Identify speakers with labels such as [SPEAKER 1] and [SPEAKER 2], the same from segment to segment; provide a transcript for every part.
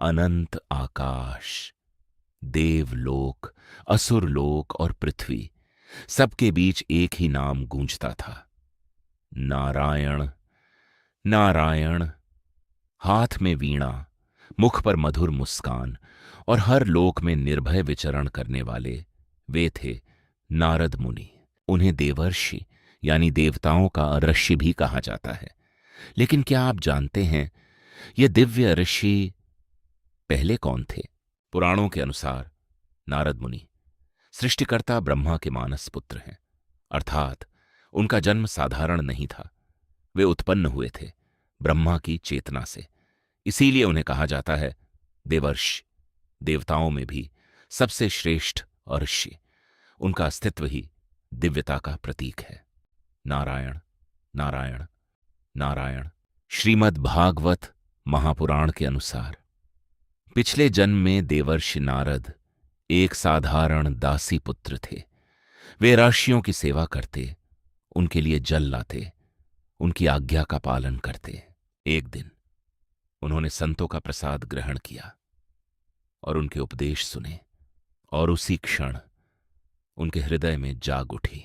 [SPEAKER 1] अनंत आकाश, देवलोक, असुरलोक और पृथ्वी, सबके बीच एक ही नाम गूंजता था, नारायण। नारायण। हाथ में वीणा, मुख पर मधुर मुस्कान और हर लोक में निर्भय विचरण करने वाले वे थे नारद मुनि। उन्हें देवर्षि यानी देवताओं का ऋषि भी कहा जाता है। लेकिन क्या आप जानते हैं ये दिव्य ऋषि पहले कौन थे? पुराणों के अनुसार नारद मुनि सृष्टिकर्ता ब्रह्मा के मानस पुत्र हैं, अर्थात उनका जन्म साधारण नहीं था। वे उत्पन्न हुए थे ब्रह्मा की चेतना से। इसीलिए उन्हें कहा जाता है देवर्षि, देवताओं में भी सबसे श्रेष्ठ और ऋषि। उनका अस्तित्व ही दिव्यता का प्रतीक है। नारायण, नारायण, नारायण। श्रीमद् भागवत महापुराण के अनुसार पिछले जन्म में देवर्षि नारद एक साधारण दासी पुत्र थे। वे ऋषियों की सेवा करते, उनके लिए जल लाते, उनकी आज्ञा का पालन करते। एक दिन उन्होंने संतों का प्रसाद ग्रहण किया और उनके उपदेश सुने, और उसी क्षण उनके हृदय में जाग उठी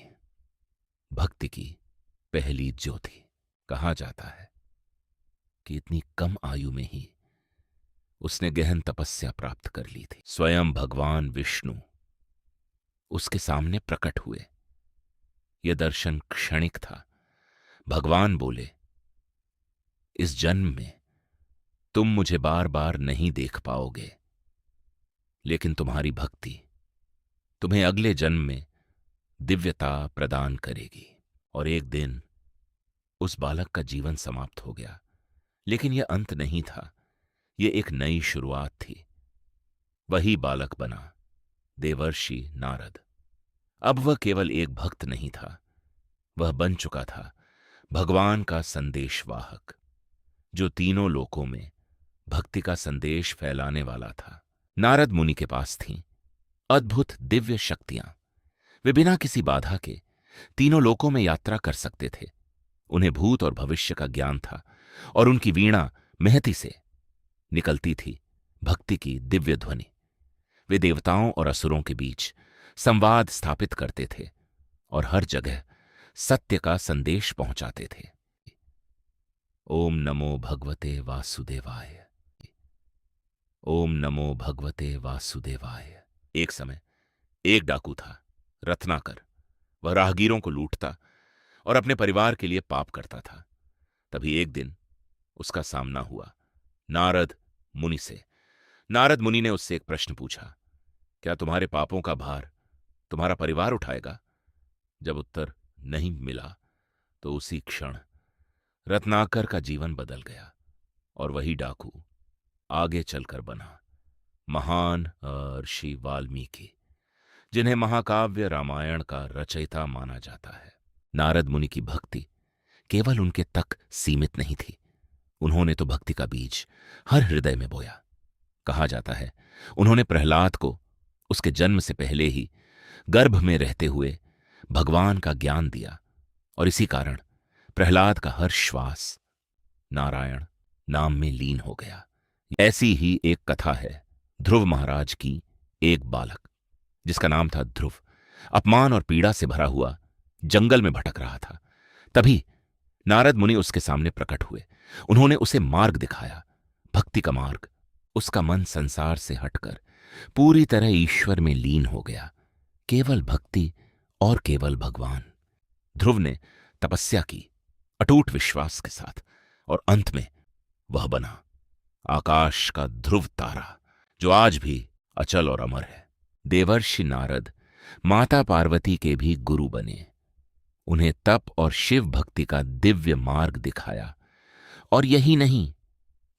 [SPEAKER 1] भक्ति की पहली ज्योति। कहा जाता है कि इतनी कम आयु में ही उसने गहन तपस्या प्राप्त कर ली थी। स्वयं भगवान विष्णु उसके सामने प्रकट हुए। यह दर्शन क्षणिक था। भगवान बोले, इस जन्म में तुम मुझे बार बार नहीं देख पाओगे, लेकिन तुम्हारी भक्ति तुम्हें अगले जन्म में दिव्यता प्रदान करेगी। और एक दिन उस बालक का जीवन समाप्त हो गया। लेकिन यह अंत नहीं था, यह एक नई शुरुआत थी। वही बालक बना देवर्षि नारद। अब वह केवल एक भक्त नहीं था, वह बन चुका था भगवान का संदेशवाहक, जो तीनों लोकों में भक्ति का संदेश फैलाने वाला था। नारद मुनि के पास थीं अद्भुत दिव्य शक्तियां। वे बिना किसी बाधा के तीनों लोकों में यात्रा कर सकते थे। उन्हें भूत और भविष्य का ज्ञान था, और उनकी वीणा महती से निकलती थी भक्ति की दिव्य ध्वनि। वे देवताओं और असुरों के बीच संवाद स्थापित करते थे और हर जगह सत्य का संदेश पहुंचाते थे। ओम नमो भगवते वासुदेवाय। ओम नमो भगवते वासुदेवाय। एक समय एक डाकू था, रत्नाकर। वह राहगीरों को लूटता और अपने परिवार के लिए पाप करता था। तभी एक दिन उसका सामना हुआ नारद मुनि से। नारद मुनि ने उससे एक प्रश्न पूछा, क्या तुम्हारे पापों का भार तुम्हारा परिवार उठाएगा? जब उत्तर नहीं मिला तो उसी क्षण रत्नाकर का जीवन बदल गया, और वही डाकू आगे चलकर बना महान ऋषि वाल्मीकि, जिन्हें महाकाव्य रामायण का रचयिता माना जाता है। नारद मुनि की भक्ति केवल उनके तक सीमित नहीं थी, उन्होंने तो भक्ति का बीज हर हृदय में बोया। कहा जाता है उन्होंने प्रहलाद को उसके जन्म से पहले ही गर्भ में रहते हुए भगवान का ज्ञान दिया, और इसी कारण प्रहलाद का हर श्वास नारायण नाम में लीन हो गया। ऐसी ही एक कथा है ध्रुव महाराज की। एक बालक जिसका नाम था ध्रुव अपमान और पीड़ा से भरा हुआ जंगल में भटक रहा था। तभी नारद मुनि उसके सामने प्रकट हुए। उन्होंने उसे मार्ग दिखाया, भक्ति का मार्ग। उसका मन संसार से हटकर पूरी तरह ईश्वर में लीन हो गया। केवल भक्ति और केवल भगवान। ध्रुव ने तपस्या की अटूट विश्वास के साथ, और अंत में वह बना आकाश का ध्रुव तारा, जो आज भी अचल और अमर है। देवर्षि नारद माता पार्वती के भी गुरु बने। उन्हें तप और शिव भक्ति का दिव्य मार्ग दिखाया। और यही नहीं,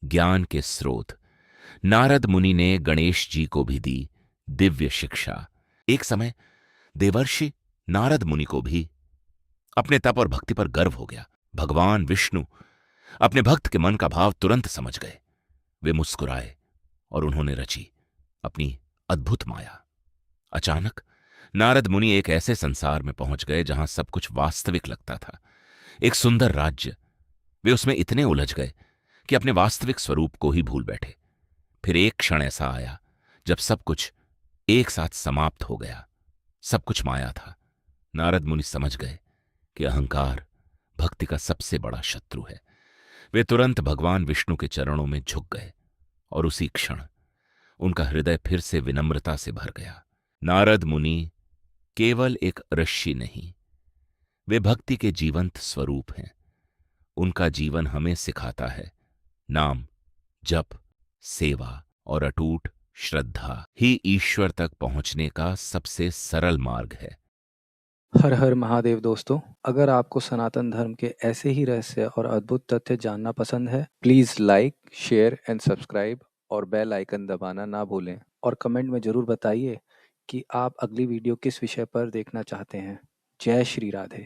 [SPEAKER 1] ज्ञान के स्रोत नारद मुनि ने गणेश जी को भी दी दिव्य शिक्षा। एक समय देवर्षि नारद मुनि को भी अपने तप और भक्ति पर गर्व हो गया। भगवान विष्णु अपने भक्त के मन का भाव तुरंत समझ गए। वे मुस्कुराए और उन्होंने रची अपनी अद्भुत माया। अचानक नारद मुनि एक ऐसे संसार में पहुंच गए जहां सब कुछ वास्तविक लगता था, एक सुंदर राज्य। वे उसमें इतने उलझ गए कि अपने वास्तविक स्वरूप को ही भूल बैठे। फिर एक क्षण ऐसा आया जब सब कुछ एक साथ समाप्त हो गया। सब कुछ माया था। नारद मुनि समझ गए कि अहंकार भक्ति का सबसे बड़ा शत्रु है। वे तुरंत भगवान विष्णु के चरणों में झुक गए और उसी क्षण उनका हृदय फिर से विनम्रता से भर गया। नारद मुनि केवल एक ऋषि नहीं, वे भक्ति के जीवंत स्वरूप हैं। उनका जीवन हमें सिखाता है नाम, जप, सेवा और अटूट श्रद्धा ही ईश्वर तक पहुंचने का सबसे सरल मार्ग है।
[SPEAKER 2] हर हर महादेव दोस्तों, अगर आपको सनातन धर्म के ऐसे ही रहस्य और अद्भुत तथ्य जानना पसंद है, please like, share and subscribe और बेल आइकन दबाना ना भूलें। और कमेंट में ज़रूर बताइए कि आप अगली वीडियो किस विषय पर देखना चाहते हैं। जय श्री राधे।